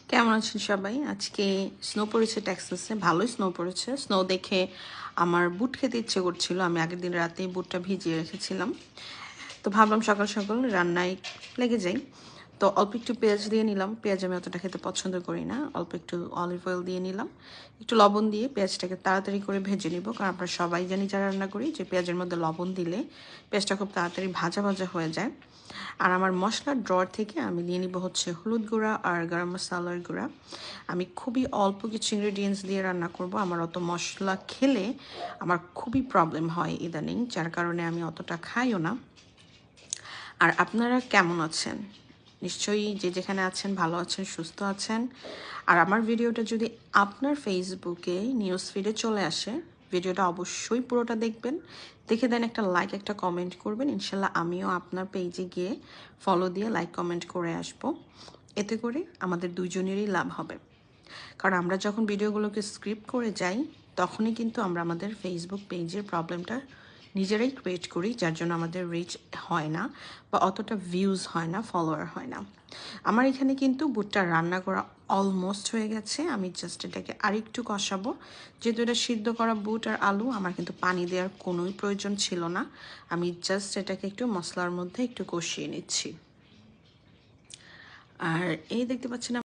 কেমন আছেন সবাই? আজকে স্নো পড়েছে টেক্সাসে, ভালোই স্নো পড়েছে। স্নো দেখে আমার বুট খেতে ইচ্ছে করছিল। আমি আগের দিন রাতেই বুটটা ভিজিয়ে রেখেছিলাম। তো ভাবলাম সকাল সকাল রান্নায় লেগে যাই। তো অল্প একটু পেঁয়াজ দিয়ে নিলাম। পেঁয়াজ আমি অতটা খেতে পছন্দ করি না। অল্প একটু অলিভ অয়েল দিয়ে নিলাম। একটু লবণ দিয়ে পেঁয়াজটাকে তাড়াতাড়ি করে ভেজে নিব, কারণ আমরা সবাই জানি যারা রান্না করি যে পেঁয়াজের মধ্যে লবণ দিলে পেঁয়াজটা খুব তাড়াতাড়ি ভাজা ভাজা হয়ে যায়। আর আমার মশলার ড্রয়ার থেকে আমি নিয়ে নিব হচ্ছে হলুদ গুঁড়া আর গরম মশলার গুঁড়া। আমি খুবই অল্প কিছু ইনগ্রেডিয়েন্টস দিয়ে রান্না করব। আমার অত মশলা খেলে আমার খুবই প্রবলেম হয় ইদানিং, যার কারণে আমি অতটা খাইও না। আর আপনারা কেমন আছেন? নিশ্চয়ই যে যেখানে আছেন ভালো আছেন, সুস্থ আছেন। আর আমার ভিডিওটা যদি আপনার ফেসবুকে নিউজ ফিডে চলে আসে, ভিডিওটা অবশ্যই পুরোটা দেখবেন। দেখে দেন একটা লাইক, একটা কমেন্ট করবেন। ইনশাল্লাহ আমিও আপনার পেজে গিয়ে ফলো দিয়ে লাইক কমেন্ট করে আসব। এতে করে আমাদের দুইজনেরই লাভ হবে। কারণ আমরা যখন ভিডিওগুলোকে স্ক্রিপ্ট করে যাই, তখনই কিন্তু আমরা আমাদের ফেসবুক পেজের প্রবলেমটা নিজেরাই ক্রিয়েট করি, যার জন্য আমাদের রিচ হয় না বা অতটা ভিউজ হয় না, ফলোয়ার হয় না। আমার এখানে কিন্তু বুটটা রান্না করা অলমোস্ট হয়ে গেছে। আমি জাস্ট এটাকে আরেকটু কষাবো। যেহেতু এটা সিদ্ধ করা বুট আর আলু, আমার কিন্তু পানি দেওয়ার কোনোই প্রয়োজন ছিল না। আমি জাস্ট এটাকে একটু মশলার মধ্যে একটু কষিয়ে নিচ্ছি। আর এই দেখতে পাচ্ছেন